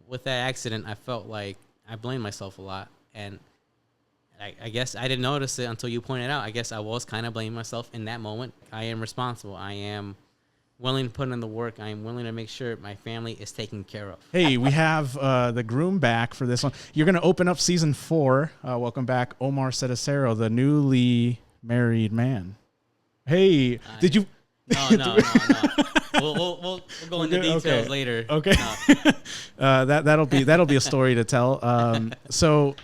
with that accident, I felt like I blamed myself a lot, and I guess I didn't notice it until you pointed out. I guess I was kind of blaming myself in that moment. I am responsible. I am willing to put in the work. I am willing to make sure my family is taken care of. Hey, we have the groom back for this one. You're going to open up season 4. Welcome back, Omar Cedasero, the newly married man. Hey, did you? No. We'll go into details later. Okay. No. that'll be a story to tell. So,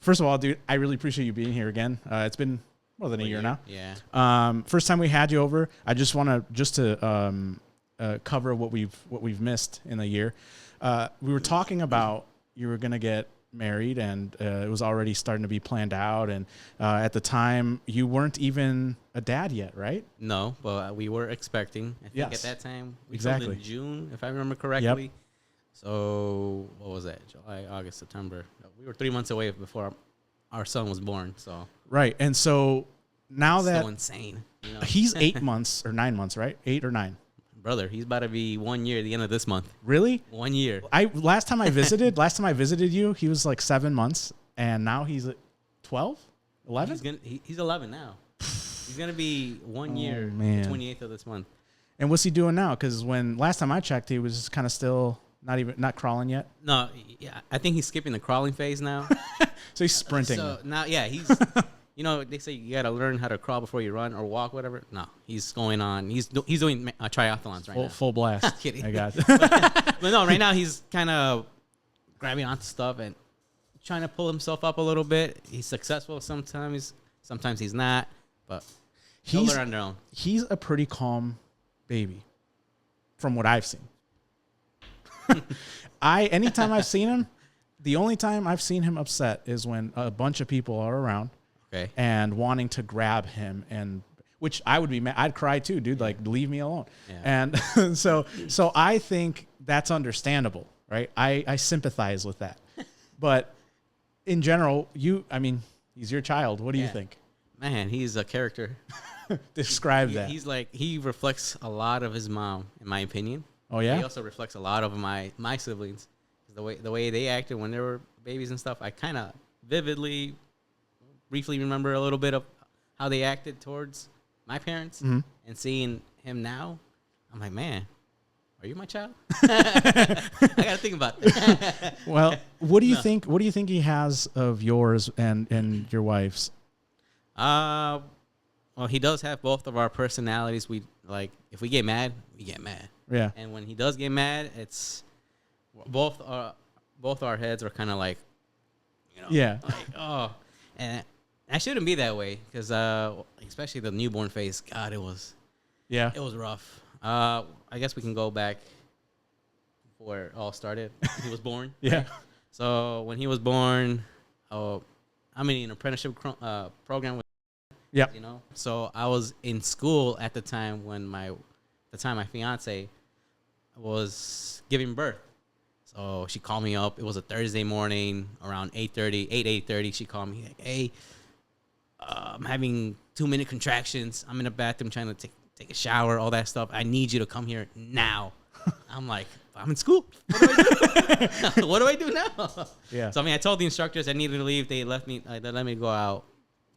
first of all, dude, I really appreciate you being here again. It's been more than a year now. Yeah. First time we had you over. I just want to cover what we've missed in a year. We were talking about you were gonna get married, and it was already starting to be planned out. And at the time, you weren't even a dad yet, right? No, but we were expecting. I think at that time we filmed in June, if I remember correctly. Yep. So what was that? July, August, September. We were 3 months away before our son was born. So right, and so now that so insane. You know? He's 8 months or 9 months, right? 8 or 9. Brother, he's about to be 1 year at the end of this month. Really? 1 year. Last time I visited you, he was like 7 months, and now he's 12, 11. He's 11 now. He's gonna be 1 year, man. 28th of this month. And what's he doing now? Because when last time I checked, he was kind of still not crawling yet. No, yeah, I think he's skipping the crawling phase now. So he's sprinting. So now, yeah, he's. You know, they say you got to learn how to crawl before you run or walk, whatever. No, he's going on. He's doing triathlons right now. Full blast. Kidding. I got it. But no, right now he's kind of grabbing onto stuff and trying to pull himself up a little bit. He's successful sometimes. Sometimes he's not. But he'll learn on their own. He's a pretty calm baby, from what I've seen. Anytime I've seen him, the only time I've seen him upset is when a bunch of people are around. Okay. And wanting to grab him, and which I would be mad. I'd cry too, dude. Like, leave me alone. Yeah. And so I think that's understandable, right? I sympathize with that. But in general, he's your child. What do you think? Man, he's a character. Describe that. He's like, he reflects a lot of his mom, in my opinion. Oh yeah. He also reflects a lot of my siblings. The way they acted when they were babies and stuff, I kind of vividly. Briefly remember a little bit of how they acted towards my parents, and seeing him now, I'm like, man, are you my child? I gotta think about that. Well, what do you think? What do you think he has of yours and your wife's? Well, he does have both of our personalities. We like if we get mad, we get mad. Yeah. And when he does get mad, it's both our heads are kind of like, you know, yeah, like oh, and. I shouldn't be that way because, especially the newborn phase. God, it was rough. I guess we can go back before it all started. He was born. Yeah. Right? So when he was born, I'm in an apprenticeship program with. Yeah. You know, so I was in school at the time when my fiance was giving birth. So she called me up. It was a Thursday morning around 8:30. She called me like, hey. I'm having 2-minute contractions. I'm in the bathroom trying to take a shower, all that stuff. I need you to come here now. I'm like, I'm in school. What do I do? What do I do now? Yeah. So I told the instructors I needed to leave. They let me go out,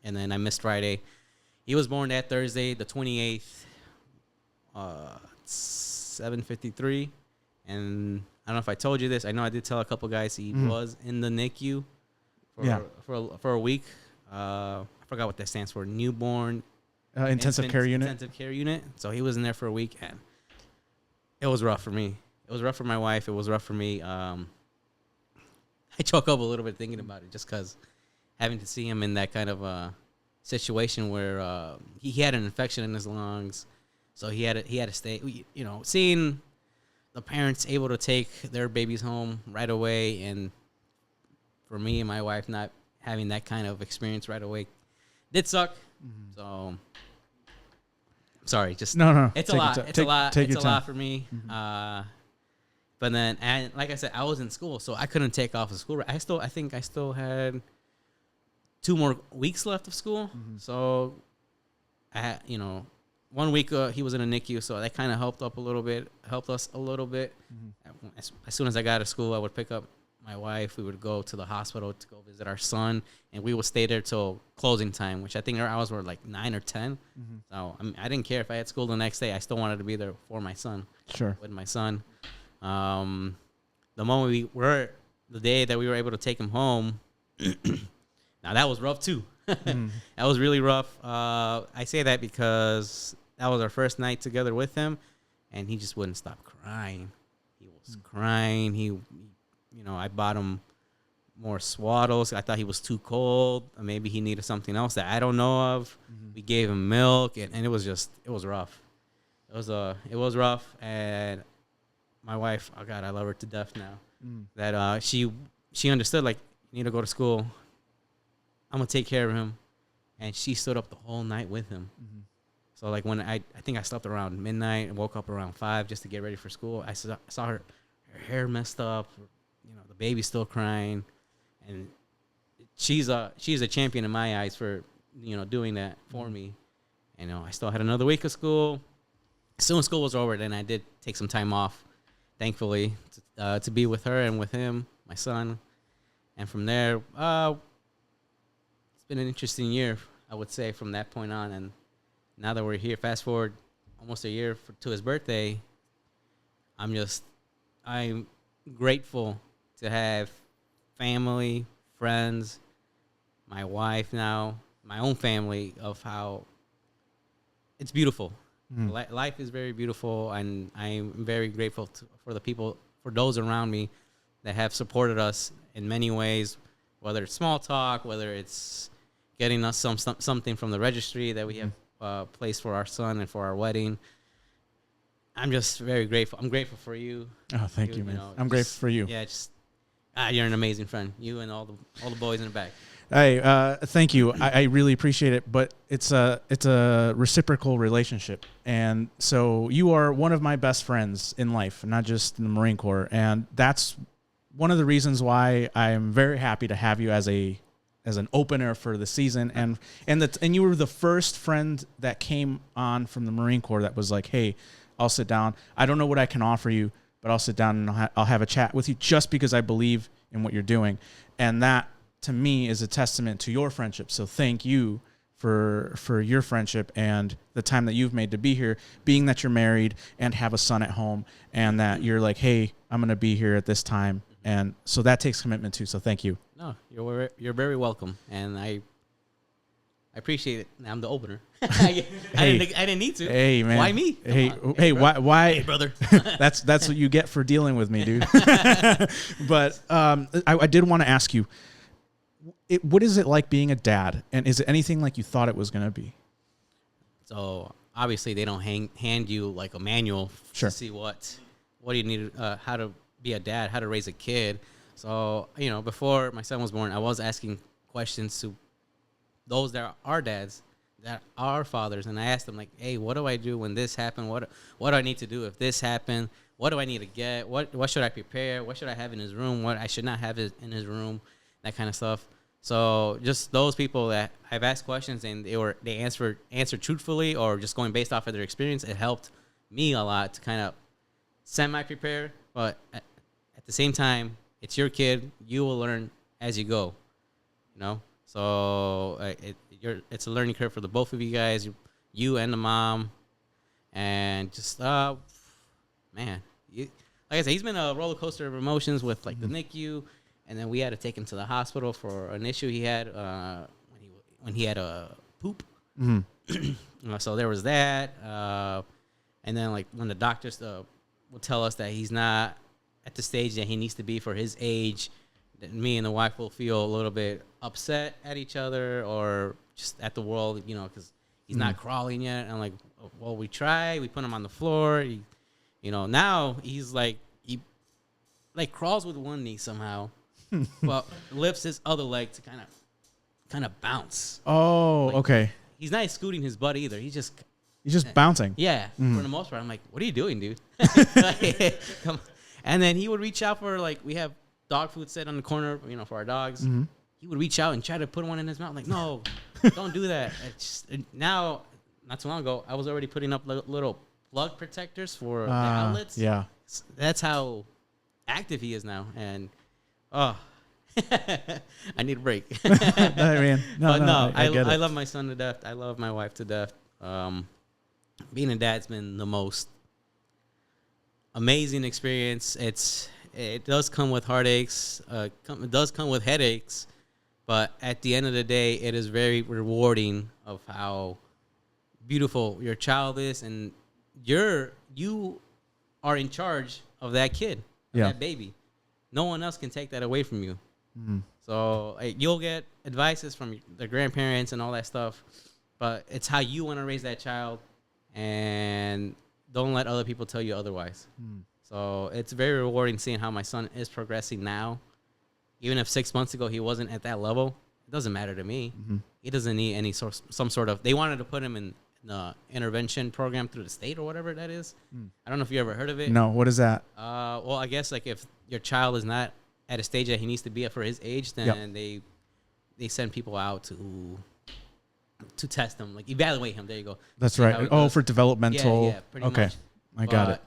and then I missed Friday. He was born that Thursday, the 28th, 7:53, and I don't know if I told you this. I know I did tell a couple guys he was in the NICU for a week. I forgot what that stands for. Newborn intensive care unit. Intensive care unit. So he was in there for a week, and it was rough for me. It was rough for my wife. It was rough for me. I choke up a little bit thinking about it, just because having to see him in that kind of situation where he had an infection in his lungs, so he had to stay. You know, seeing the parents able to take their babies home right away, and for me and my wife not having that kind of experience right away did suck. Mm-hmm. So sorry, just no. It's a lot. It's a lot. It's a lot for me. Mm-hmm. But then, and like I said, I was in school, so I couldn't take off of school. I think I still had 2 more weeks left of school. Mm-hmm. So I 1 week he was in a NICU, so that kind of helped us a little bit. As soon as I got to school, I would pick up my wife. We would go to the hospital to go visit our son, and we would stay there till closing time, which I think our hours were like 9 or 10. So I didn't care if I had school the next day. I still wanted to be there for my son. Sure. With my son. The moment the day that we were able to take him home, now that was rough too. That was really rough. I say that because that was our first night together with him, and he just wouldn't stop crying. He was crying. I bought him more swaddles. I thought he was too cold. Or maybe he needed something else that I don't know of. We gave him milk, and it was rough. It was rough, and my wife, oh God, I love her to death now. That she understood, like, you need to go to school. I'm gonna take care of him, and she stood up the whole night with him. So like when I think I slept around midnight and woke up around 5 just to get ready for school. I saw her hair messed up, the baby's still crying, and she's a champion in my eyes for doing that for me. I still had another week of school. As soon as school was over, then I did take some time off, thankfully, to be with her and with him, my son. And from there, it's been an interesting year, I would say, from that point on. And now that we're here, fast forward almost a year to his birthday, I'm grateful to have family, friends, my wife now, my own family, of how it's beautiful. Life is very beautiful, and I'm very grateful for those around me that have supported us in many ways, whether it's small talk, whether it's getting us something from the registry that we have placed for our son and for our wedding. I'm just very grateful. I'm grateful for you. Oh, thank you, man. I'm grateful for you. Yeah, you're an amazing friend. You and all the boys in the back. Hey, thank you. I really appreciate it, but it's a reciprocal relationship. And so you are one of my best friends in life, not just in the Marine Corps. And that's one of the reasons why I'm very happy to have you as an opener for the season. And you were the first friend that came on from the Marine Corps that was like, hey, I'll sit down. I don't know what I can offer you, but I'll sit down and I'll have a chat with you just because I believe in what you're doing. And that, to me, is a testament to your friendship. So thank you for your friendship and the time that you've made to be here, being that you're married and have a son at home, and that you're like, hey, I'm going to be here at this time. And so that takes commitment too. So thank you. No, you're very welcome. And I appreciate it. I'm the opener. I didn't need to. Hey, man. Why me? Hey, why? Hey, brother. That's what you get for dealing with me, dude. But I did want to ask you, what is it like being a dad? And is it anything like you thought it was going to be? So obviously they don't hand you like a manual to see what do you need, how to be a dad, how to raise a kid. So, before my son was born, I was asking questions to those that are dads, that are fathers. And I asked them, like, hey, what do I do when this happened? What do I need to do if this happened? What do I need to get? What should I prepare? What should I have in his room? What I should not have in his room? That kind of stuff. So just those people that I've asked questions and they answered truthfully or just going based off of their experience, it helped me a lot to kind of semi-prepare. But at the same time, it's your kid. You will learn as you go, So it's a learning curve for the both of you guys, you and the mom. And just, man, like I said, he's been a roller coaster of emotions with like the NICU. And then we had to take him to the hospital for an issue he had when he had a poop. So there was that. And then like when the doctors would tell us that he's not at the stage that he needs to be for his age, that me and the wife will feel a little bit upset at each other or just at the world, because he's not crawling yet. And I'm like, well, we try. We put him on the floor. Now he's like, he like crawls with one knee somehow. But lifts his other leg to kind of bounce. Oh, like, okay. He's not scooting his butt either. He's just bouncing. Yeah, for the most part. I'm like, what are you doing, dude? Come on. And then he would reach out for, like, we have dog food set on the corner, for our dogs. He would reach out and try to put one in his mouth. I'm like, no, don't do that. It's just, now not too long ago, I was already putting up little plug protectors for the outlets. Yeah. That's how active he is now. And, oh, I need a break. I mean, I love my son to death. I love my wife to death. Being a dad's been the most amazing experience. It does come with heartaches. It does come with headaches. But at the end of the day, it is very rewarding of how beautiful your child is, and you are in charge of that kid, that baby. No one else can take that away from you. Mm-hmm. So you'll get advices from the grandparents and all that stuff, but it's how you want to raise that child, and don't let other people tell you otherwise. Mm. So it's very rewarding seeing how my son is progressing now. Even if 6 months ago he wasn't at that level, it doesn't matter to me. Mm-hmm. He doesn't need some sort of. They wanted to put him in the intervention program through the state or whatever that is. Mm. I don't know if you ever heard of it. No, what is that? Well, I guess like if your child is not at a stage that he needs to be at for his age, then they send people out to test him, like evaluate him. There you go. That's right. Oh, for developmental. Yeah, pretty much. I got it.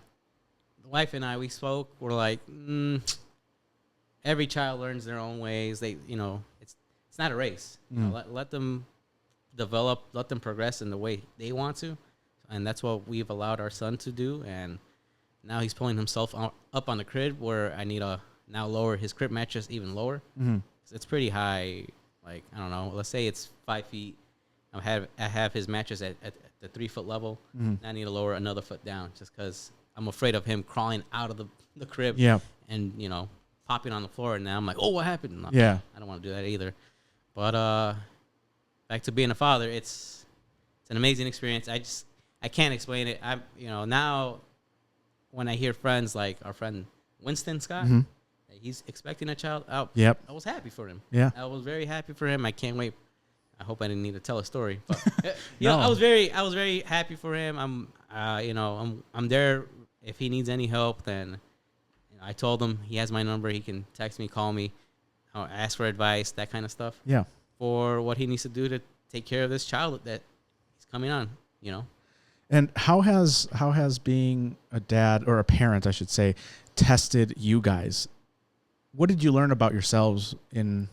The wife and I, we spoke. We're like, every child learns their own ways. It's not a race. You know, let them develop, let them progress in the way they want to, and that's what we've allowed our son to do. And now he's pulling himself up on the crib, where I need to now lower his crib mattress even lower. Mm-hmm. It's pretty high. Like, I don't know. Let's say it's 5 feet. I have his mattress at the 3 foot level. Mm-hmm. I need to lower another foot down just because I'm afraid of him crawling out of the crib. Yeah. And popping on the floor, and now I'm like, oh, what happened? No, yeah. I don't want to do that either. But back to being a father, it's an amazing experience. I can't explain it. Now when I hear friends like our friend Winston Scott, mm-hmm. he's expecting a child out. Yep. I was happy for him. Yeah. I was very happy for him. I can't wait. I hope I didn't need to tell a story. But no. I was very happy for him. I'm there if he needs any help. Then I told him he has my number. He can text me, call me, ask for advice, that kind of stuff. Yeah. For what he needs to do to take care of this child that he's coming on. And how has being a dad, or a parent, I should say, tested you guys? What did you learn about yourselves in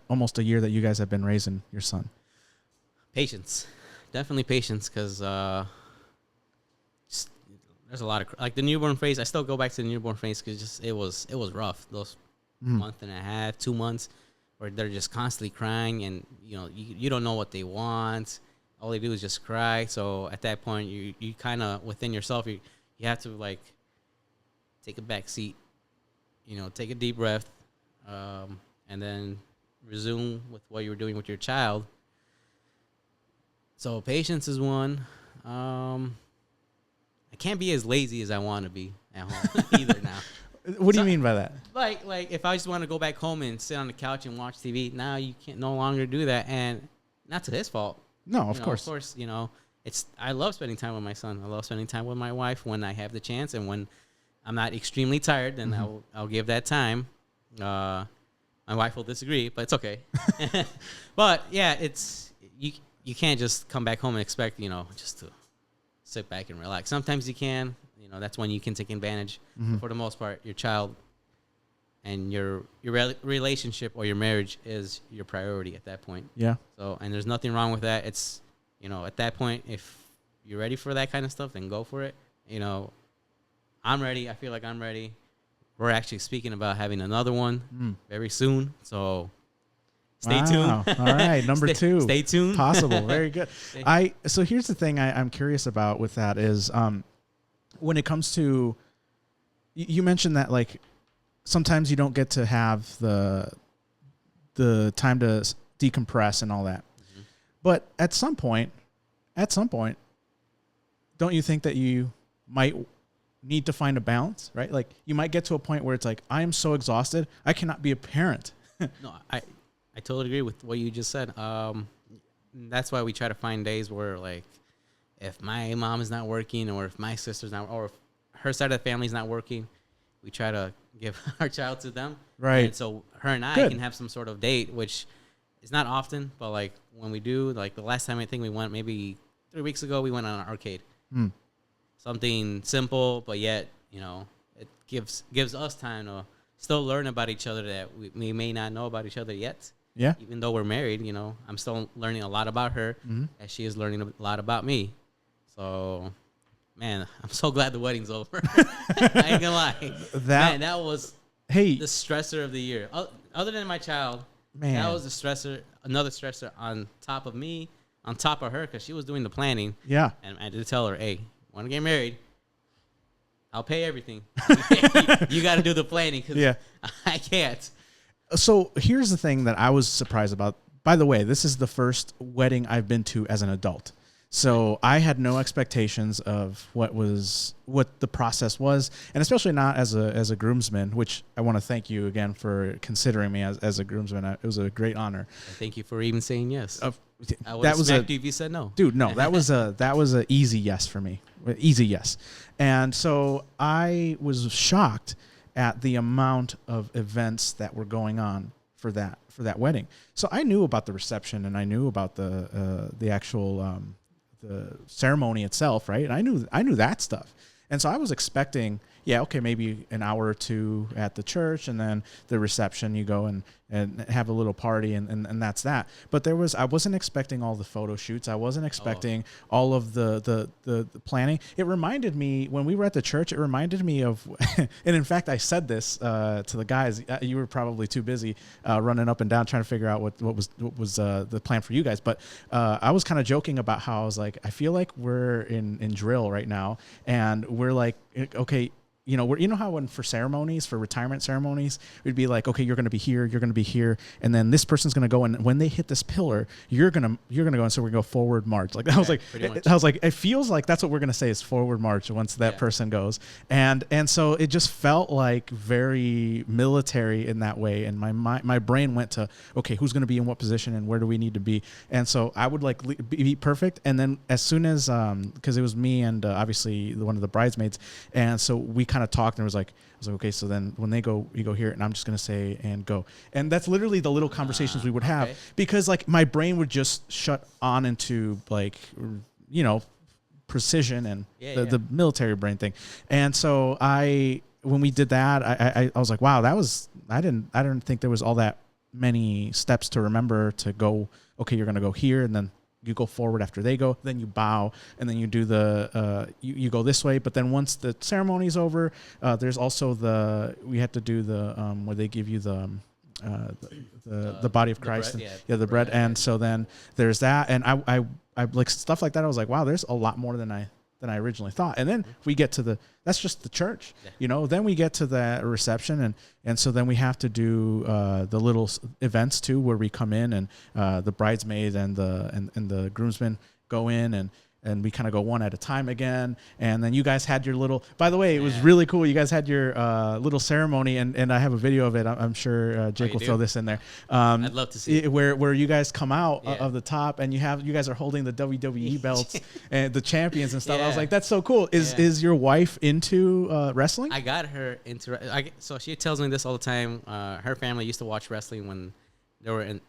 almost a year that you guys have been raising your son? Patience, definitely patience, because there's a lot of like the newborn phase. I still go back to the newborn phase because it was rough. Those month and a half, 2 months, where they're just constantly crying, and you don't know what they want. All they do is just cry. So at that point, you kind of within yourself, you have to like take a back seat, take a deep breath, and then resume with what you were doing with your child. So patience is one. I can't be as lazy as I want to be at home either now. What do you mean by that? Like if I just want to go back home and sit on the couch and watch TV, now you can't no longer do that, and not to his fault. No, of course. Of course, I love spending time with my son. I love spending time with my wife when I have the chance, and when I'm not extremely tired, then I'll give that time. My wife will disagree, but it's okay. But yeah, it's you can't just come back home and expect just to sit back and relax. Sometimes you can. That's when you can take advantage. Mm-hmm. For the most part, your child and your relationship or your marriage is your priority at that point. Yeah. So, and there's nothing wrong with that. It's, at that point, if you're ready for that kind of stuff, then go for it. I'm ready. I feel like I'm ready. We're actually speaking about having another one very soon. So stay tuned. All right. Number 2. Stay tuned. Possible. Very good. So here's the thing I'm curious about with that is, when it comes to, you mentioned that like sometimes you don't get to have the time to decompress and all that. Mm-hmm. But at some point, don't you think that you might need to find a balance, right? Like you might get to a point where it's like, I am so exhausted, I cannot be a parent. No, I totally agree with what you just said. That's why we try to find days where like, if my mom is not working, or if my sister's not, or if her side of the family is not working, we try to give our child to them. Right. And so her and I can have some sort of date, which is not often, but like when we do, like the last time I think we went, maybe 3 weeks ago, we went on an arcade. Something simple, but yet, it gives us time to still learn about each other that we may not know about each other yet. Yeah. Even though we're married, I'm still learning a lot about her as she is learning a lot about me. So, man, I'm so glad the wedding's over. I ain't gonna lie. That was the stressor of the year. Other than my child, that was the stressor, another stressor on top of me, on top of her, because she was doing the planning. Yeah. And I did tell her, hey, want to get married? I'll pay everything. You got to do the planning because I can't. So here's the thing that I was surprised about. By the way, this is the first wedding I've been to as an adult. So I had no expectations of what the process was, and especially not as a groomsman, which I want to thank you again for considering me as a groomsman. It was a great honor. Thank you for even saying yes. I would that have was smacked you if you said no. Dude, no, that was a easy yes for me. Easy yes. And so I was shocked at the amount of events that were going on for that wedding. So I knew about the reception and I knew about the actual the ceremony itself, right? And I knew that stuff. And so I was expecting, maybe an hour or two at the church, and then the reception, you go and have a little party, and that's that. But I wasn't expecting all the photo shoots. I wasn't expecting all of the planning. It reminded me, when we were at the church, it reminded me of, and in fact, I said this to the guys. You were probably too busy running up and down trying to figure out what was the plan for you guys. But I was kind of joking about how I was like, I feel like we're in drill right now, and we're like, okay, how when for retirement ceremonies, we'd be like, okay, you're going to be here, and then this person's going to go, and when they hit this pillar, you're going to go, and so we're going to go forward march. Like I was like, it feels like that's what we're going to say is forward march once that person goes, and so it just felt like very military in that way, and my brain went to, okay, who's going to be in what position and where do we need to be, and so I would like be perfect, and then as soon as because it was me and obviously one of the bridesmaids, and so we kind of talked, and I was like, okay, so then when they go, you go here, and I'm just going to say and go. And that's literally the little conversations we would have, because like my brain would just shut on into like, precision and the military brain thing. And so when we did that, I was like, wow, I didn't think there was all that many steps to remember to go, okay, you're going to go here, and then you go forward after they go, then you bow, and then you do you go this way. But then once the ceremony is over, there's also we had to do where they give you the body of Christ, the bread. And so then there's that, and I like stuff like that. I was like, wow, there's a lot more than I originally thought. And then we get to that's just the church, then we get to the reception, and so then we have to do the little events too, where we come in and the bridesmaids and the groomsmen go in, and we kind of go one at a time again. And then you guys had your little, by the way, it was really cool. You guys had your little ceremony, and I have a video of it. I'm sure Jake will throw this in there. I'd love to see it. Where you guys come out of the top, and you guys are holding the WWE belts and the champions and stuff. I was like, that's so cool. Is your wife into wrestling? I got her into, so she tells me this all the time. Her family used to watch wrestling when they were in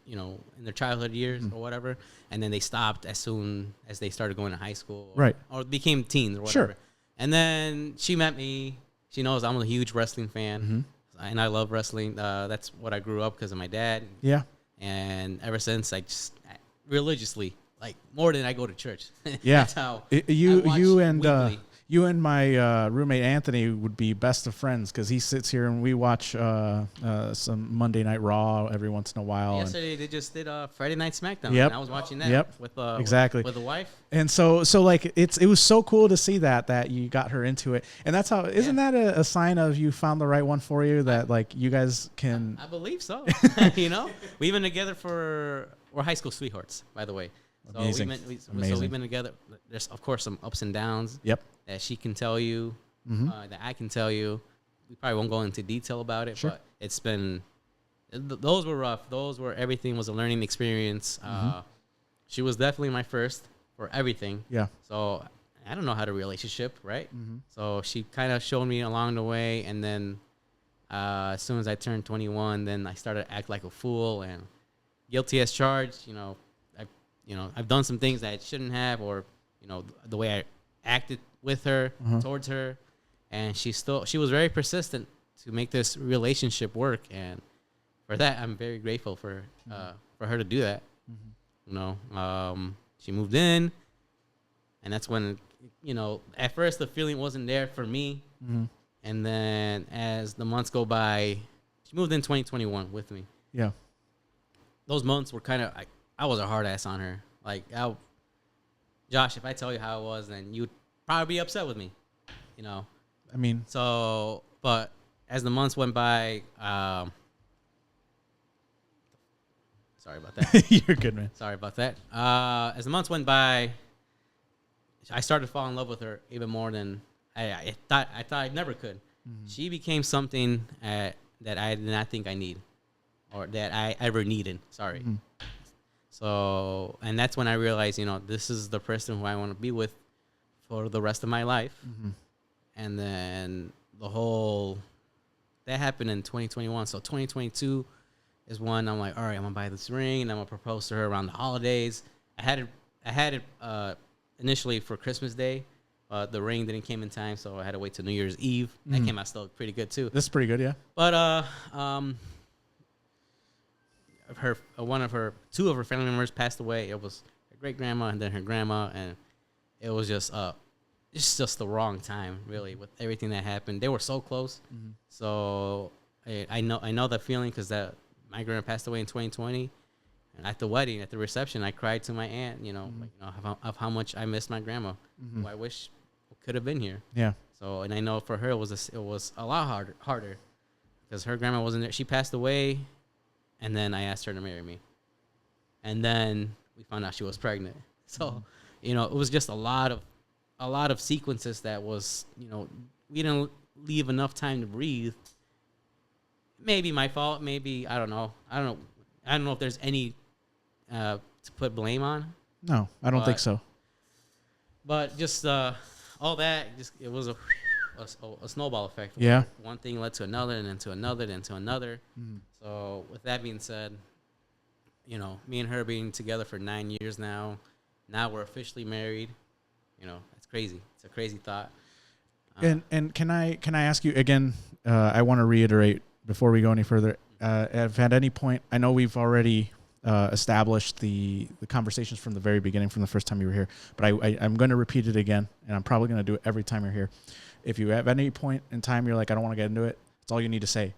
their childhood years or whatever, and then they stopped as soon as they started going to high school, or became teens or whatever. Sure. And then she met me. She knows I'm a huge wrestling fan, and I love wrestling. That's what I grew up because of my dad. Yeah. And ever since, I religiously, like more than I go to church. Yeah. That's how you and my roommate Anthony would be best of friends, because he sits here and we watch some Monday Night Raw every once in a while. Yesterday they just did Friday Night SmackDown. Yep. And I was watching that with the wife. And so like it was so cool to see that you got her into it, and that's how. Isn't that a sign of you found the right one for you? That like you guys can. I believe so. We've been together we're high school sweethearts, by the way. Amazing. So we've been together. There's of course some ups and downs. Yep. That she can tell you, that I can tell you. We probably won't go into detail about it, but it's been. Those were rough. Everything was a learning experience. She was definitely my first for everything. Yeah. So I don't know how to relationship, right? So she kind of showed me along the way, and then as soon as I turned 21, then I started to act like a fool and guilty as charged. I I've done some things that I shouldn't have, or the way I acted with her, towards her, and she was very persistent to make this relationship work, and for that I'm very grateful for her to do that. She moved in, and that's when at first the feeling wasn't there for me, and then as the months go by, she moved in 2021 with me. Yeah, those months were kind of I was a hard ass on her. Like, Josh, if I tell you how it was, then you'd probably be upset with me, I mean, So, but as the months went by, sorry about that. you're good, man. Sorry about that. As the months went by, I started to fall in love with her even more than I thought I never could. She became something that I did not think I need, or that I ever needed. Sorry. So, and that's when I realized, this is the person who I want to be with for the rest of my life. And then that happened in 2021. So 2022 is when I'm like, all right, I'm gonna buy this ring and I'm gonna propose to her around the holidays. I had it initially for Christmas Day. The ring didn't came in time, so I had to wait till New Year's Eve. That came out still pretty good too. This is pretty good, yeah. But two of her family members passed away. It was her great grandma and then her grandma, and it was just it's just the wrong time, really, with everything that happened. They were so close. So I know that feeling, because that my grandma passed away in 2020, and at the wedding, at the reception, I cried to my aunt, of how much I missed my grandma, who I wish could have been here. Yeah. So, and I know for her it was a lot harder because her grandma wasn't there. She passed away, and then I asked her to marry me, and then we found out she was pregnant. So, it was just a lot of sequences that was, we didn't leave enough time to breathe. Maybe my fault. Maybe I don't know if there's any to put blame on. No, I don't think so. But just all that, it was a snowball effect. Yeah. One thing led to another, and then to another, then to another. So with that being said, me and her being together for 9 years now. Now we're officially married. It's crazy. It's a crazy thought. And can I ask you again? I want to reiterate before we go any further. If at any point, I know we've already established the conversations from the very beginning, from the first time you were here, but I'm going to repeat it again, and I'm probably going to do it every time you're here. If you have any point in time you're like, I don't want to get into it, that's all you need to say.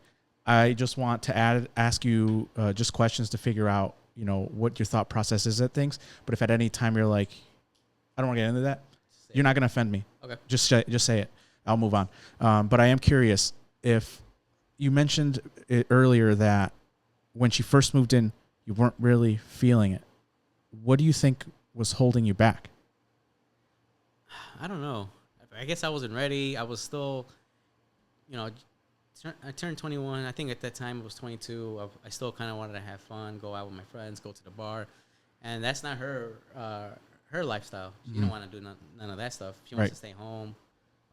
I just want to ask you just questions to figure out, what your thought process is at things. But if at any time you're like, I don't want to get into that, you're not going to offend me. Okay. Just say it. I'll move on. But I am curious, if you mentioned it earlier that when she first moved in, you weren't really feeling it. What do you think was holding you back? I don't know. I guess I wasn't ready. I was still, I turned 21. I think at that time it was 22. I still kind of wanted to have fun, go out with my friends, go to the bar. And that's not her lifestyle. She don't want to do none of that stuff. She wants to stay home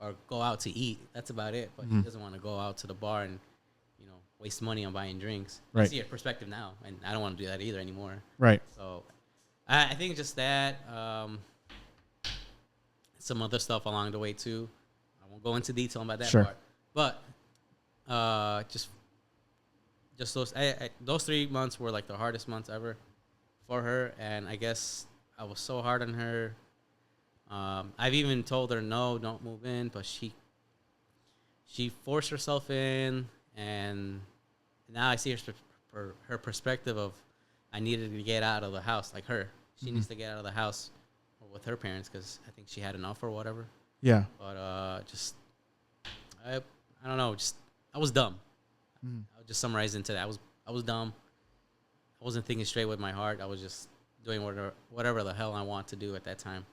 or go out to eat. That's about it. But she doesn't want to go out to the bar and, waste money on buying drinks. Right. I see her perspective now, and I don't want to do that either anymore. Right. So I think just that, some other stuff along the way too. I won't go into detail about that part. But just those 3 months were like the hardest months ever for her, and I guess I was so hard on her. I've even told her, no, don't move in, but she forced herself in, and now I see her perspective of, I needed to get out of the house, like her. She needs to get out of the house with her parents because I think she had enough or whatever. Yeah. But I don't know. I was dumb. I'll just summarize into that. I was dumb. I wasn't thinking straight with my heart. I was just doing whatever the hell I want to do at that time.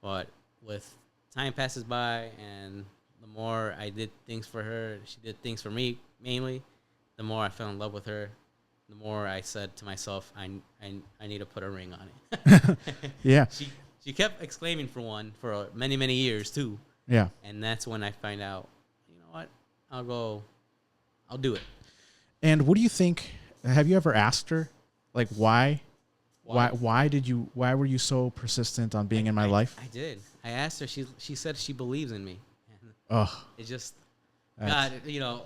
But with time passes by, and the more I did things for her, she did things for me mainly, the more I fell in love with her. The more I said to myself, I need to put a ring on it. Yeah. She kept exclaiming for many, many years too. Yeah. And that's when I find out, you know what? I'll do it. And what do you think? Have you ever asked her, like, why Why were you so persistent on being in my life? I did. I asked her. She said she believes in me. And Oh, it just, God,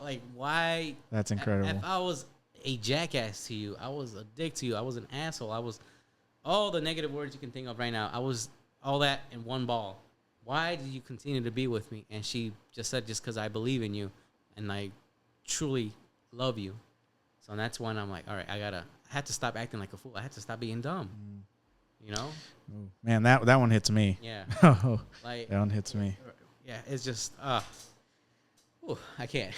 like why? that's incredible. If I was a jackass to you, I was a dick to you, I was an asshole, I was all the negative words you can think of right now. I was all that in one ball. Why did you continue to be with me? And she just said, just because I believe in you and I truly love you. So that's when I'm like, all right, I had to stop acting like a fool. I had to stop being dumb. You know? Ooh, man, that one hits me. Yeah. Oh, Like that one hits me. Yeah, it's just I can't.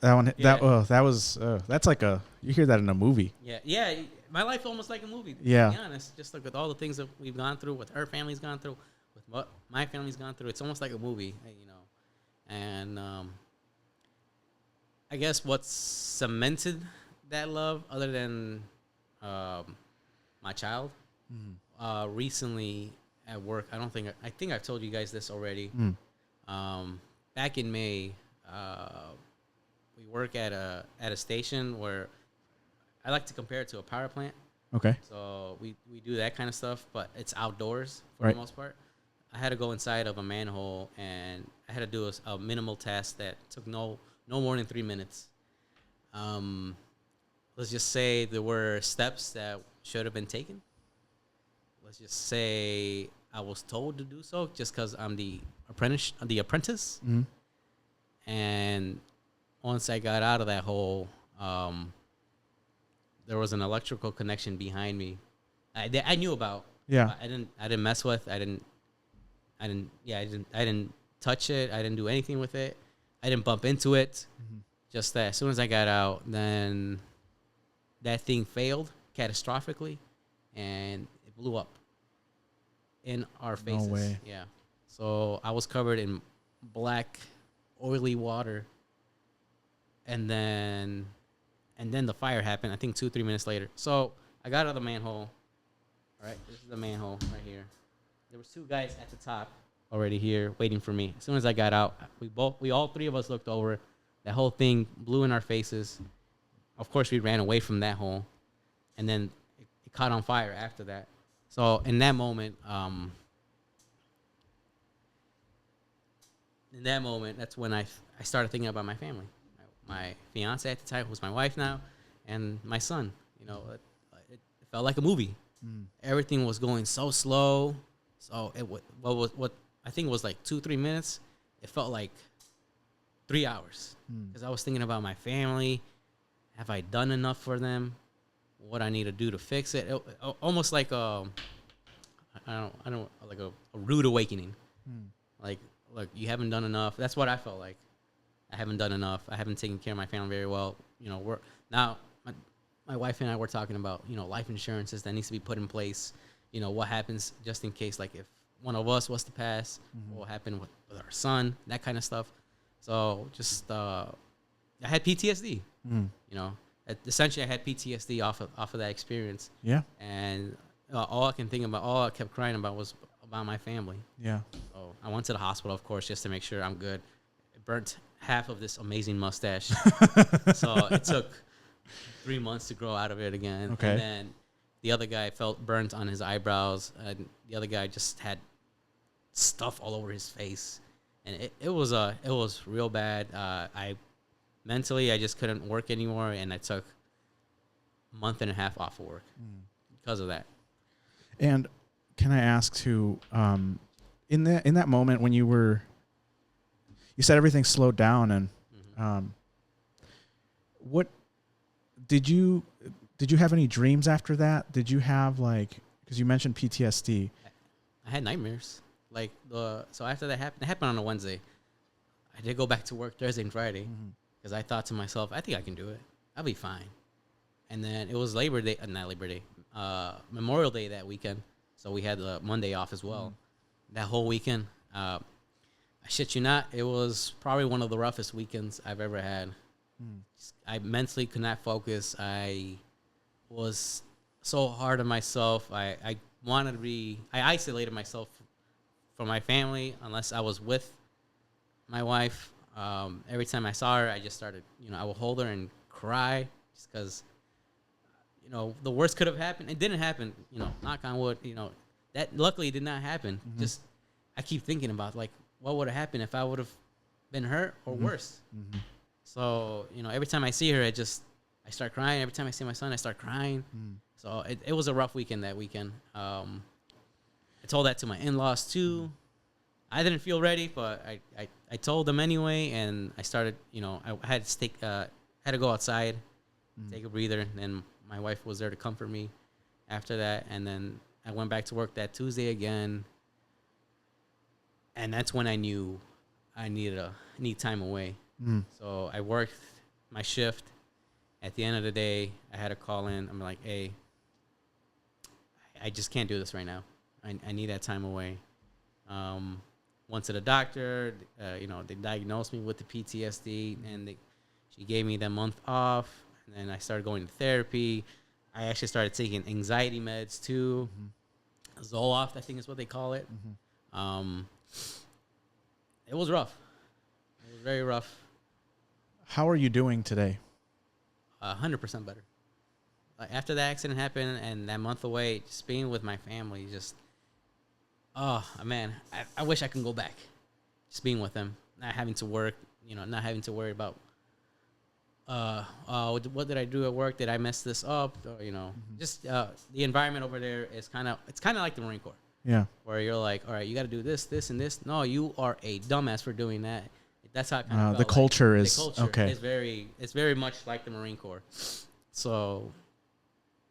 That one Yeah. that was that's like you hear that in a movie. Yeah. My life almost like a movie. Yeah. To be honest, just like with all the things that we've gone through, what her family's gone through, with what my family's gone through, it's almost like a movie, And I guess what cemented that love, other than my child, recently at work. I think I've told you guys this already. Back in May, we work at a station where I like to compare it to a power plant. Okay. So we do that kind of stuff, but it's outdoors for Right. the most part. I had to go inside of a manhole, and I had to do a minimal task that took no more than 3 minutes. Let's just say there were steps that should have been taken. Let's just say I was told to do so just because I'm the apprentice. Mm-hmm. And once I got out of that hole, there was an electrical connection behind me. I knew about. Yeah. I didn't mess with. I didn't touch it. I didn't do anything with it. I didn't bump into it. Mm-hmm. Just that as soon as I got out, then that thing failed catastrophically, and it blew up in our faces. No way. Yeah. So I was covered in black, oily water, and then the fire happened. I think 2-3 minutes later. So I got out of the manhole. All right, this is the manhole right here. There was 2 guys at the top already here waiting for me. As soon as I got out, we all 3 of us looked over. That whole thing blew in our faces. Of course, we ran away from that hole, and then it caught on fire after that. So in that moment, that's when I started thinking about my family. My fiance at the time, who's my wife now, and my son. It felt like a movie. Everything was going so slow. So what I think was like 2-3 minutes. It felt like 3 hours because I was thinking about my family. Have I done enough for them? What I need to do to fix it? Almost like I don't like a rude awakening. Like, look, you haven't done enough. That's what I felt like. I haven't done enough. I haven't taken care of my family very well. My wife and I were talking about life insurances that needs to be put in place. What happens just in case, like if one of us was to pass, what will happen with our son, that kind of stuff. So just I had PTSD. Essentially I had PTSD off of that experience. Yeah. And all I kept crying about was about my family. Yeah. So I went to the hospital, of course, just to make sure I'm good. It burnt half of this amazing mustache. So it took 3 months to grow out of it again. Okay. And then the other guy felt burnt on his eyebrows, and the other guy just had stuff all over his face. And it was real bad. I just couldn't work anymore, and I took a month and a half off of work because of that. And can I ask too, in that moment when you said everything slowed down, and what did you have any dreams after that? Did you have because you mentioned PTSD? I had nightmares. So after that happened, it happened on a Wednesday. I did go back to work Thursday and Friday because I thought to myself, I think I can do it. I'll be fine. And then it was Memorial Day that weekend. So we had the Monday off as well. That whole weekend, I shit you not, it was probably one of the roughest weekends I've ever had. I mentally could not focus. I was so hard on myself. I isolated myself from my family unless I was with my wife. Every time I saw her, I just started, I would hold her and cry just because, you know, the worst could have happened. It didn't happen, you know, knock on wood, you know, that luckily did not happen. Just, I keep thinking about, like, what would have happened if I would have been hurt or worse. So, you know, every time I see her, I start crying. Every time I see my son, I start crying. So it was a rough weekend that weekend. I told that to my in-laws too. I didn't feel ready, but I told them anyway, and I started, you know, I had to go outside, take a breather, and then my wife was there to comfort me after that, and then I went back to work that Tuesday again, and that's when I knew I need time away. So I worked my shift. At the end of the day, I had to call in. I'm like, hey, I just can't do this right now. I need that time away. Went to the doctor. You know, they diagnosed me with the PTSD, and she gave me that month off. And then I started going to therapy. I actually started taking anxiety meds too. Zoloft, I think is what they call it. It was rough. It was very rough. How are you doing today? 100% better. Like, after the accident happened and that month away, just being with my family, just, oh man, I wish I could go back. Just being with them, not having to work, you know, not having to worry about, what did I do at work? Did I mess this up? Or, you know, just the environment over there is it's kind of like the Marine Corps. Yeah. Where you're like, all right, you got to do this, this, and this. No, you are a dumbass for doing that. That's how it kind of the culture is the culture okay. It's very much like the Marine Corps. So,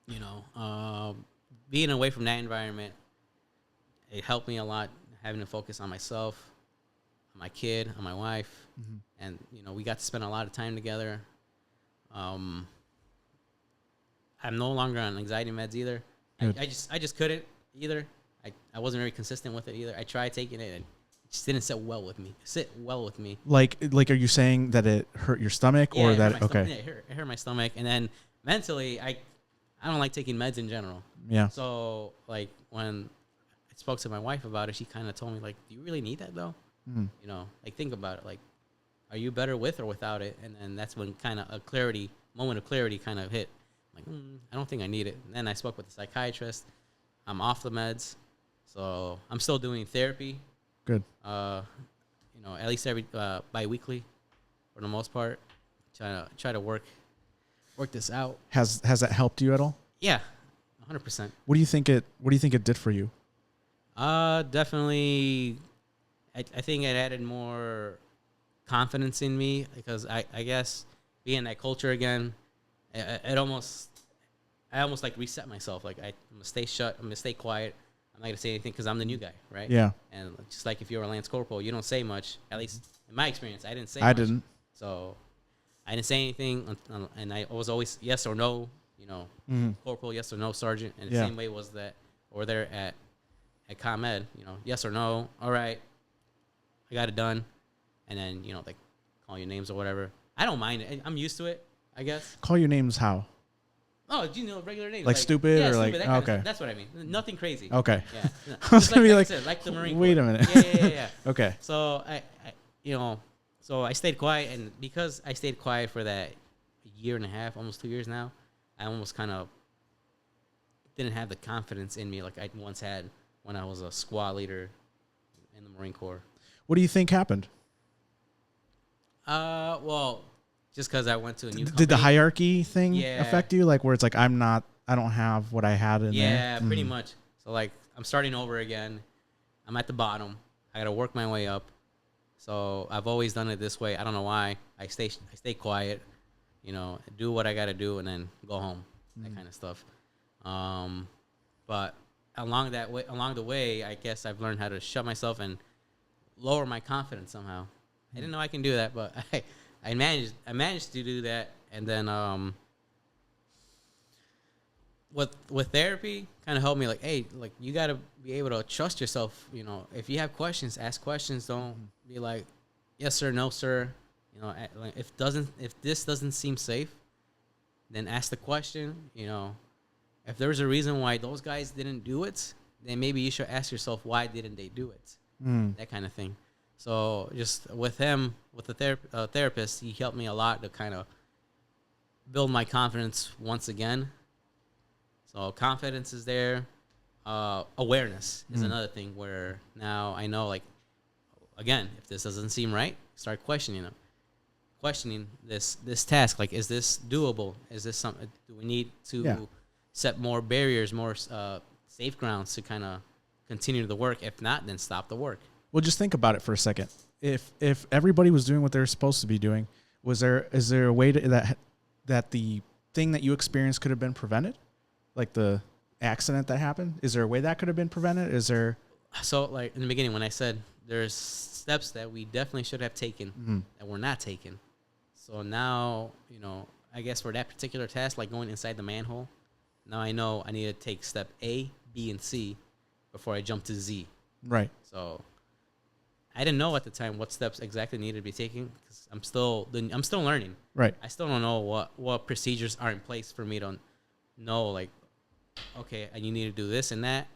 you know, being away from that environment, it helped me a lot. Having to focus on myself, on my kid, on my wife, and you know, we got to spend a lot of time together. I'm no longer on anxiety meds either. I just couldn't either. I wasn't very consistent with it either. I tried taking it and it just didn't sit well with me. Like, are you saying that it hurt your stomach or that? Okay. Yeah, it hurt my stomach, and then mentally, I don't like taking meds in general. Yeah. So like when I spoke to my wife about it, she kind of told me like, "Do you really need that though? You know, like think about it. Like, are you better with or without it?" And then that's when kind of a moment of clarity kind of hit. I'm like, I don't think I need it. And then I spoke with the psychiatrist. I'm off the meds, so I'm still doing therapy. Good. You know, at least every bi-weekly, for the most part. Try to work this out. Has that helped you at all? Yeah, 100%. What do you think it did for you? Definitely. I think it added more confidence in me because I guess being in that culture again, I almost like reset myself. Like I'm gonna stay shut. I'm gonna stay quiet. I'm not going to say anything because I'm the new guy, right? Yeah. And just like if you're a Lance Corporal, you don't say much. At least in my experience, I didn't say much. I didn't. So I didn't say anything, and I was always yes or no, you know, Corporal, yes or no, Sergeant. And the same way was that over there at ComEd, you know, yes or no, all right, I got it done. And then, you know, like call your names or whatever. I don't mind it. I'm used to it, I guess. Call your names how? Oh, you know, regular names. Like stupid or stupid, like, okay. That's what I mean. Nothing crazy. Okay. Yeah. No, I was going to be like, like the Marine Corps. Wait a minute. Yeah. Okay. So, I, you know, so I stayed quiet. And because I stayed quiet for that year and a half, almost 2 years now, I almost kind of didn't have the confidence in me like I once had when I was a squad leader in the Marine Corps. What do you think happened? Well, just because I went to a new company. Did the hierarchy thing affect you? Like where it's like, I don't have what I had in there? Yeah, pretty much. So like I'm starting over again. I'm at the bottom. I got to work my way up. So I've always done it this way. I don't know why. I stay quiet, you know, do what I got to do and then go home, that kind of stuff. But along the way, I guess I've learned how to shut myself and lower my confidence somehow. I didn't know I can do that, but I managed to do that, and then with therapy, kind of helped me. Like, hey, like you got to be able to trust yourself. You know, if you have questions, ask questions. Don't be like, yes sir, no sir. You know, if this doesn't seem safe, then ask the question. You know, if there's a reason why those guys didn't do it, then maybe you should ask yourself why didn't they do it. That kind of thing. So just with the therapist, he helped me a lot to kind of build my confidence once again. So confidence is there. Awareness is Mm. another thing where now I know, like, again, if this doesn't seem right, start questioning them. Questioning this task. Like, is this doable? Is this something? Do we need to Yeah. set more barriers, more safe grounds to kind of continue the work? If not, then stop the work. Well, just think about it for a second. If everybody was doing what they're supposed to be doing, is there a way that the thing that you experienced could have been prevented? Like the accident that happened? Is there a way that could have been prevented? Is there? So, like in the beginning, when I said there's steps that we definitely should have taken that we're not taking. So now, I guess for that particular task, like going inside the manhole, now I know I need to take step A, B, and C before I jump to Z. Right. So I didn't know at the time what steps exactly needed to be taken because I'm still learning. Right. I still don't know what procedures are in place for me to know, like, okay, and you need to do this and that.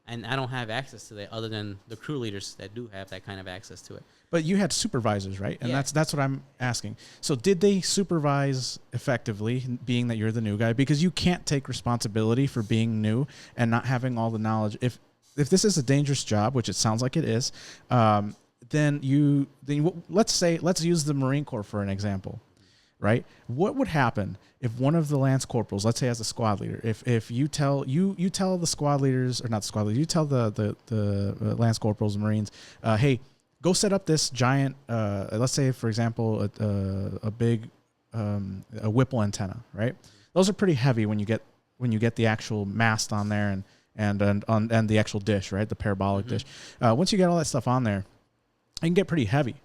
And I don't have access to that other than the crew leaders that do have that kind of access to it. But you had supervisors, right? And Yeah. that's what I'm asking. So did they supervise effectively, being that you're the new guy? Because you can't take responsibility for being new and not having all the knowledge. If this is a dangerous job, which it sounds like it is, then let's use the Marine Corps for an example, right? What would happen if one of the lance corporals, let's say as a squad leader, if you tell the squad leaders, or not the squad leaders, you tell the lance corporals and Marines, hey, go set up this giant, let's say for example, a big a Whipple antenna, right? Those are pretty heavy when you get the actual mast on there and the actual dish, right? The parabolic dish. Once you get all that stuff on there, it can get pretty heavy.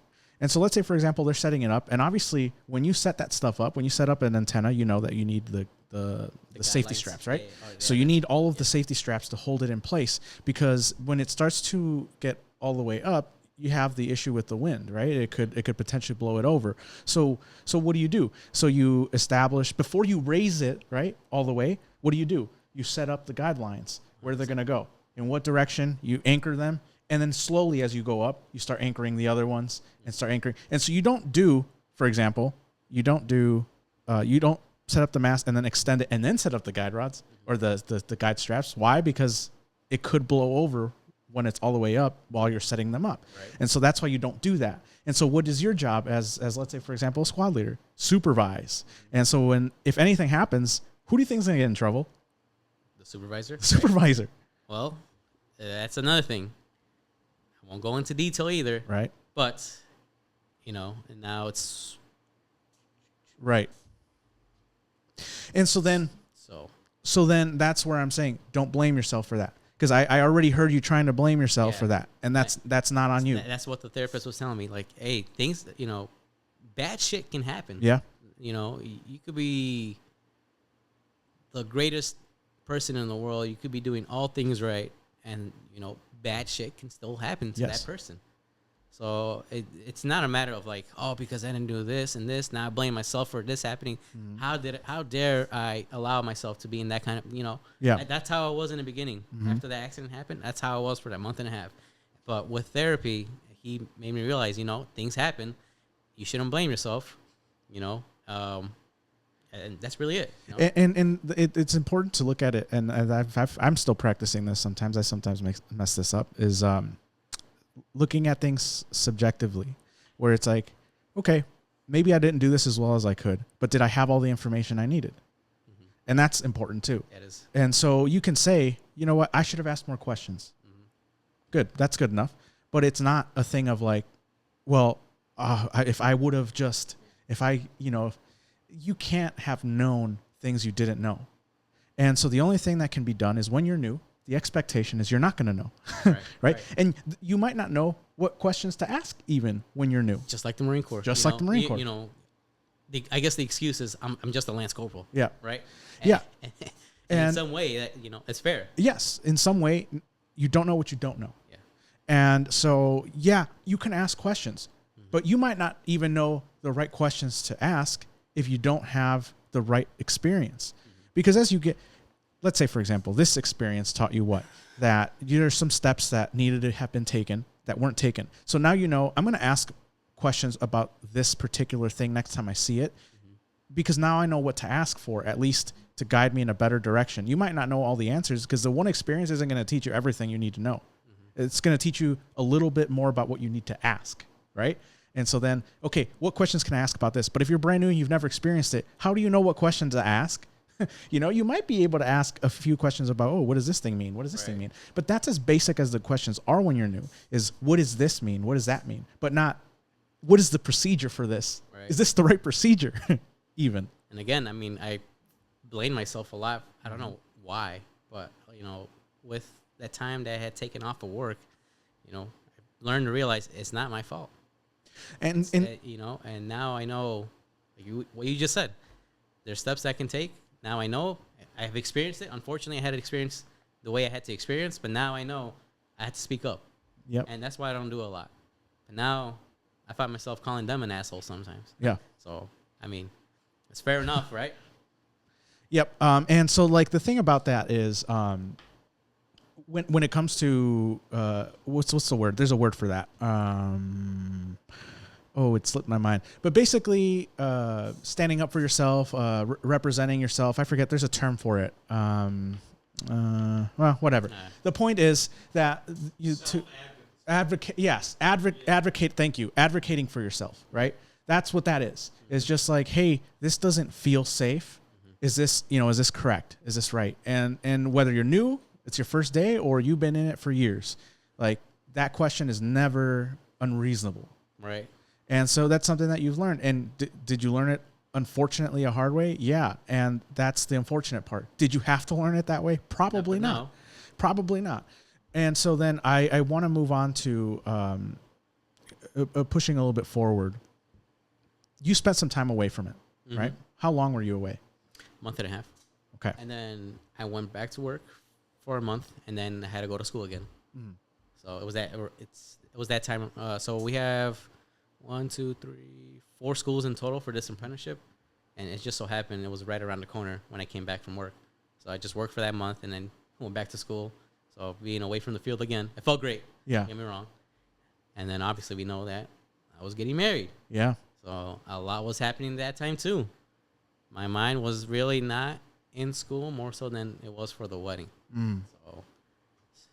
And so let's say, for example, they're setting it up. And obviously, when you set that stuff up, when you set up an antenna, you know that you need the safety straps, right? So you need all of the safety straps to hold it in place, because when it starts to get all the way up, you have the issue with the wind, right? It could potentially blow it over. So what do? So you establish, before you raise it, right, all the way, what do? You set up the guidelines, where they're going to go, in what direction, you anchor them. And then slowly, as you go up, you start anchoring the other ones and start anchoring. And so you don't do, for example, you don't set up the mast and then extend it and then set up the guide rods or the guide straps. Why? Because it could blow over when it's all the way up while you're setting them up. Right. And so that's why you don't do that. And so what is your job as let's say, for example, a squad leader? Supervise. And so if anything happens, who do you think is going to get in trouble? The supervisor? The supervisor. Right. Well, that's another thing. Won't go into detail either. Right. But, and now it's... Right. And so then that's where I'm saying, don't blame yourself for that. Because I already heard you trying to blame yourself for that. And that's not on you. That's what the therapist was telling me. Like, hey, things, bad shit can happen. Yeah. You could be the greatest person in the world. You could be doing all things right. And, bad shit can still happen to that person. So it's not a matter of like, oh, because I didn't do this and this, now I blame myself for this happening. How dare I allow myself to be in that kind of, that's how I was in the beginning. After that accident happened, that's how I was for that month and a half. But with therapy, he made me realize, things happen. You shouldn't blame yourself, and that's really it. And it's important to look at it. And I'm still practicing this sometimes. I sometimes mess this up. Is looking at things subjectively, where it's like, okay, maybe I didn't do this as well as I could, but did I have all the information I needed? And that's important too. It is. And so you can say, you know what, I should have asked more questions. Good, that's good enough. But it's not a thing of like, well, if I would have just, you can't have known things you didn't know. And so the only thing that can be done is, when you're new, the expectation is you're not going to know. Right? And you might not know what questions to ask even when you're new. Just like the Marine Corps. Like the Marine Corps. I guess the excuse is I'm just a Lance Corporal. Yeah. Right? And in some way that, it's fair. Yes. In some way, you don't know what you don't know. Yeah. And so, you can ask questions, but you might not even know the right questions to ask if you don't have the right experience. Because as you get, let's say, for example, this experience taught you what? That there's some steps that needed to have been taken that weren't taken. So now I'm going to ask questions about this particular thing next time I see it, because now I know what to ask for, at least to guide me in a better direction. You might not know all the answers because the one experience isn't going to teach you everything you need to know. It's going to teach you a little bit more about what you need to ask, right? And so then, okay, what questions can I ask about this? But if you're brand new and you've never experienced it, how do you know what questions to ask? You might be able to ask a few questions about, oh, what does this thing mean? What does this thing mean? But that's as basic as the questions are when you're new, is what does this mean? What does that mean? But not, what is the procedure for this? Right. Is this the right procedure? Even. And again, I mean, I blame myself a lot. I don't know why, but, with that time that I had taken off of work, I learned to realize it's not my fault. And now I know what you just said. There's steps I can take. Now I know I have experienced it. Unfortunately, I had to experience the way I had to experience, but now I know I had to speak up. Yep. And that's why I don't do a lot. But now I find myself calling them an asshole sometimes. Yeah. So, I mean, it's fair enough, right? Yep. And so, like, the thing about that is, when it comes to what's the word? There's a word for that. It slipped my mind. But basically, standing up for yourself, representing yourself. I forget. There's a term for it. Whatever. The point is that you to advocate. Yes, advocate. Thank you. Advocating for yourself. Right. That's what that is. It's just like, hey, this doesn't feel safe. Is this correct? Is this right? And whether you're new, it's your first day, or you've been in it for years, like, that question is never unreasonable. Right. And so that's something that you've learned. And did you learn it, unfortunately, a hard way? Yeah. And that's the unfortunate part. Did you have to learn it that way? Probably not. No. Probably not. And so then I want to move on to pushing a little bit forward. You spent some time away from it, right? How long were you away? Month and a half. Okay. And then I went back to work for a month, and then I had to go to school again. So it was that time. So we have 4 schools in total for this apprenticeship, and it just so happened it was right around the corner when I came back from work. So I just worked for that month and then went back to school. So being away from the field again, it felt great. Yeah. Don't get me wrong. And then obviously we know that I was getting married. Yeah. So a lot was happening that time too. My mind was really not in school, more so than it was for the wedding. So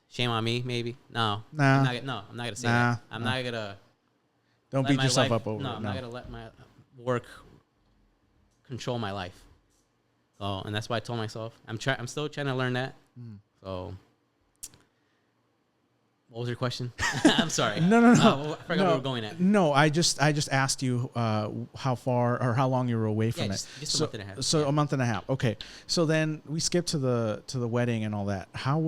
shame on me, maybe. No. I'm not gonna say that. I'm not gonna. Don't beat yourself up over it. No, I'm not gonna let my work control my life. So, and that's why I told myself I'm still trying to learn that. So, what was your question? I'm sorry. No. I forgot where we were going at. No, I just asked you how far or how long you were away from it. Just a month and a half. So a month and a half. Okay. So then we skip to the wedding and all that. How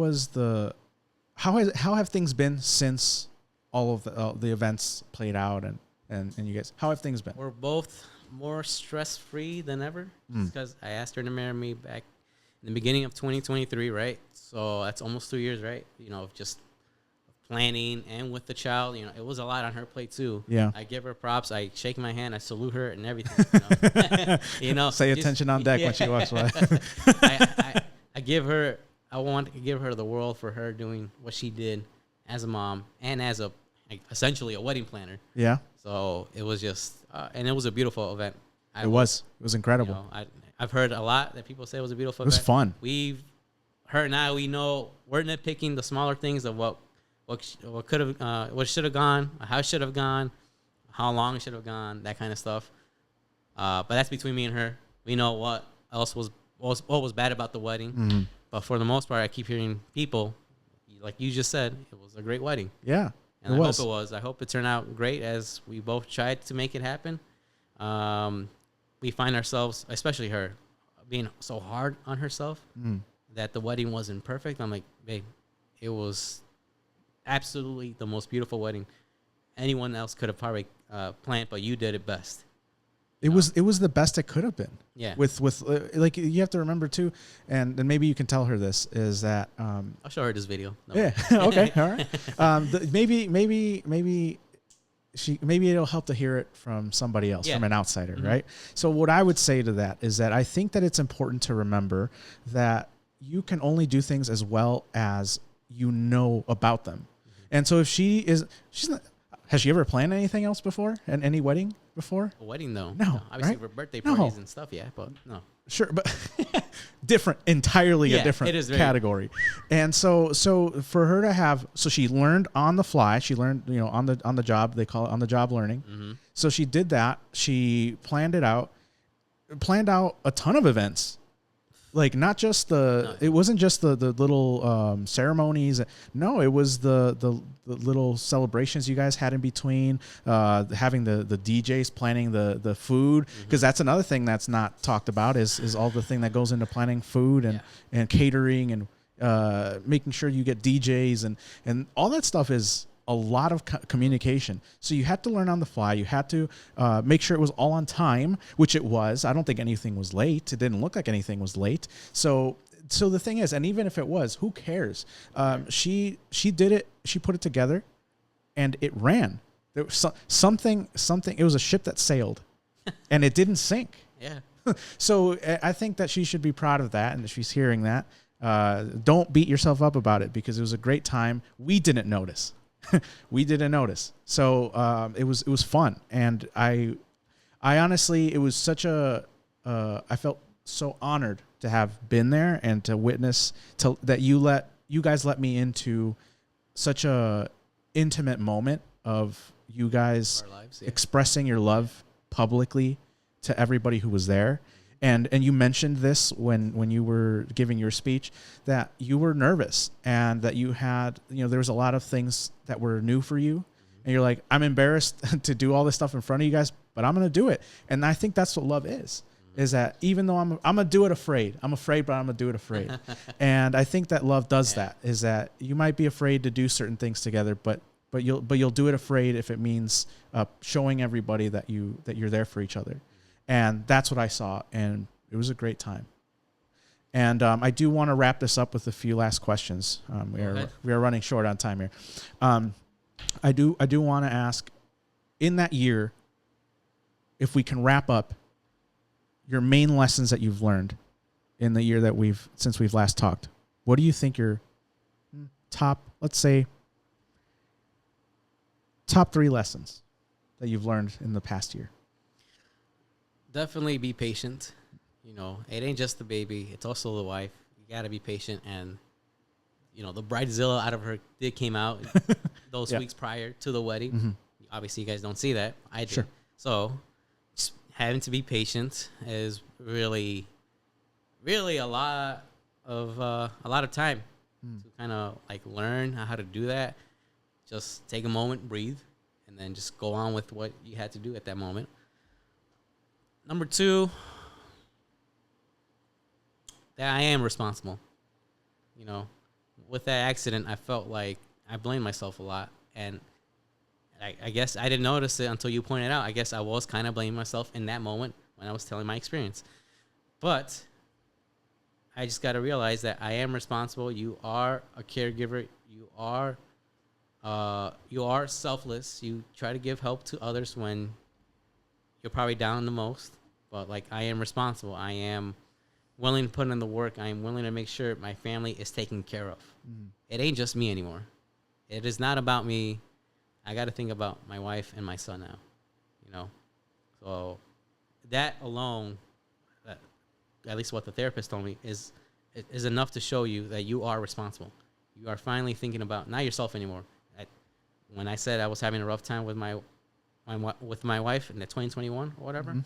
have things been since all of the events played out and you guys? How have things been? We're both more stress-free than ever because I asked her to marry me back in the beginning of 2023, right? So that's almost 2 years, right? Just planning and with the child, it was a lot on her plate too. Yeah. I give her props. I shake my hand. I salute her and everything. Say attention on deck when she walks by. I want to give her the world for her doing what she did as a mom and as essentially a wedding planner. Yeah. So it was just, and it was a beautiful event. It was incredible. I've heard a lot that people say it was a beautiful event. It was fun. Her and I, we know we're nitpicking the smaller things of what could have, what should have gone, how it should have gone, how long it should have gone, that kind of stuff. But that's between me and her. We know what else was bad about the wedding. But for the most part, I keep hearing people, like you just said, it was a great wedding. Yeah, and I hope it was. I hope it turned out great as we both tried to make it happen. We find ourselves, especially her, being so hard on herself that the wedding wasn't perfect. I'm like, babe, it was absolutely the most beautiful wedding anyone else could have probably planned, but you did it best. It was the best it could have been. Yeah. With like, you have to remember too, and maybe you can tell her this, is that I'll show her this video. No. Yeah. Okay. All right. Maybe it'll help to hear it from somebody else, from an outsider, right? So what I would say to that is that I think that it's important to remember that you can only do things as well as you know about them. And so if she's not, has she ever planned anything else before? And any wedding? before? A wedding, though. No, Obviously, right? for birthday No. parties and stuff, yeah, but no. Sure, but different, entirely a Yeah, different it is very- category. And so for her to have, so she learned on the fly. She learned, on the job. They call it on the job learning. Mm-hmm. So she did that. She planned out a ton of events. Like not just it wasn't just the little ceremonies. No, it was the little celebrations you guys had in between. Having the DJs planning the food, because that's another thing that's not talked about is all the thing that goes into planning food and catering and making sure you get DJs and all that stuff is a lot of communication. So you had to learn on the fly. You had to make sure it was all on time, which it was. I don't think anything was late. It didn't look like anything was late. So the thing is, and even if it was, who cares? She did it. She put it together, and it ran. There was something. It was a ship that sailed, and it didn't sink. Yeah. So I think that she should be proud of that, and if she's hearing that, don't beat yourself up about it because it was a great time. We didn't notice. We didn't notice. So it was fun. And I honestly, it was such I felt so honored to have been there and to witness that you guys let me into such a intimate moment of you guys Our lives, expressing your love publicly to everybody who was there. And you mentioned this when you were giving your speech, that you were nervous and that you had, there was a lot of things that were new for you. And you're like, I'm embarrassed to do all this stuff in front of you guys, but I'm going to do it. And I think that's what love is that even though I'm going to do it afraid. I'm afraid, but I'm going to do it afraid. And I think that love does that, is that you might be afraid to do certain things together, but you'll do it afraid if it means showing everybody that you're there for each other. And that's what I saw, and it was a great time. And I do want to wrap this up with a few last questions. We are running short on time here. I do want to ask, in that year, if we can wrap up your main lessons that you've learned in the year that since we've last talked. What do you think your top 3 lessons that you've learned in the past year? Definitely be patient. It ain't just the baby. It's also the wife. You got to be patient. And, the bridezilla out of her came out those weeks prior to the wedding. Mm-hmm. Obviously, you guys don't see that. I did. Sure. So just having to be patient is really, really a lot of time to kind of learn how to do that. Just take a moment, breathe, and then just go on with what you had to do at that moment. Number 2, that I am responsible. With that accident, I felt like I blamed myself a lot. And I guess I didn't notice it until you pointed out. I guess I was kind of blaming myself in that moment when I was telling my experience. But I just got to realize that I am responsible. You are a caregiver. You are selfless. You try to give help to others when you're probably down the most, but I am responsible. I am willing to put in the work. I am willing to make sure my family is taken care of. It ain't just me anymore. It is not about me. I got to think about my wife and my son now, So that alone, at least what the therapist told me, is enough to show you that you are responsible. You are finally thinking about not yourself anymore. When I said I was having a rough time with my wife in the 2021 or whatever,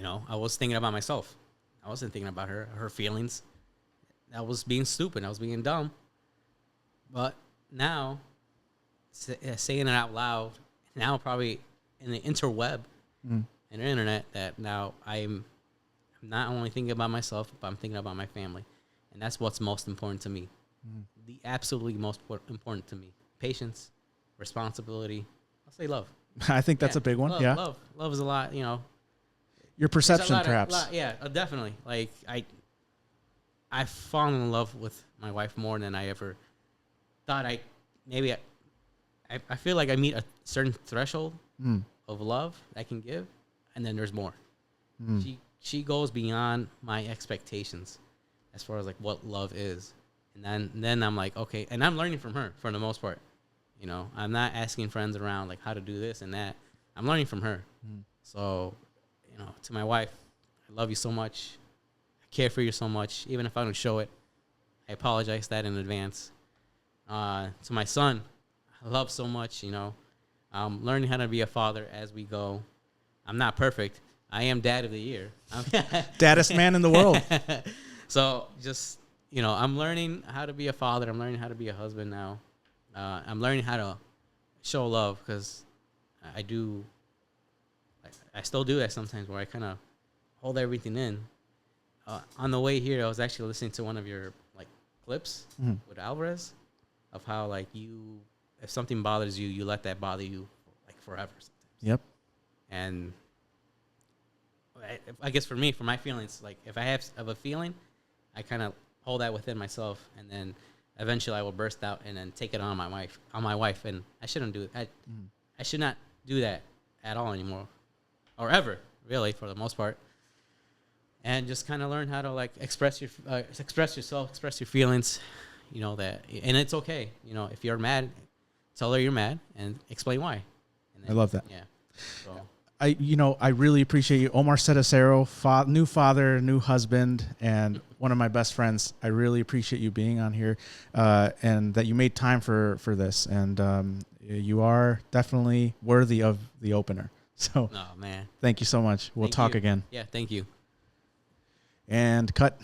I was thinking about myself. I wasn't thinking about her feelings. I was being stupid. I was being dumb. But now, saying it out loud, now probably in the interweb and the internet, that now I'm not only thinking about myself, but I'm thinking about my family. And that's what's most important to me. The absolutely most important to me. Patience, responsibility. I'll say love. I think that's a big one. Love is a lot. Your perception, perhaps. Definitely. I've fallen in love with my wife more than I ever thought. I feel like I meet a certain threshold of love I can give, and then there's more. She goes beyond my expectations as far as what love is. And then I'm like, okay, and I'm learning from her for the most part. I'm not asking friends around how to do this and that. I'm learning from her. Mm. So, to my wife, I love you so much. I care for you so much. Even if I don't show it, I apologize that in advance. To my son, I love so much, I'm learning how to be a father as we go. I'm not perfect. I am dad of the year. Daddest man in the world. So just, I'm learning how to be a father. I'm learning how to be a husband now. I'm learning how to show love because I still do that sometimes where I kind of hold everything in. On the way here, I was actually listening to one of your clips with Alvarez of how if something bothers you, you let that bother you forever sometimes. Yep. And I guess for me, for my feelings, if I have a feeling, I kind of hold that within myself, and then eventually I will burst out and then take it on my wife, and I shouldn't do it. I should not do that at all anymore, or ever, really, for the most part. And just kind of learn how to express yourself, express your feelings, and it's okay. If you're mad, tell her you're mad and explain why. And then, I love that. Yeah. So. I really appreciate you, Omar Cedasero, new father, new husband, and one of my best friends. I really appreciate you being on here, and that you made time for this. And you are definitely worthy of the opener. So, oh man, thank you so much. We'll talk again. Yeah, thank you. And cut.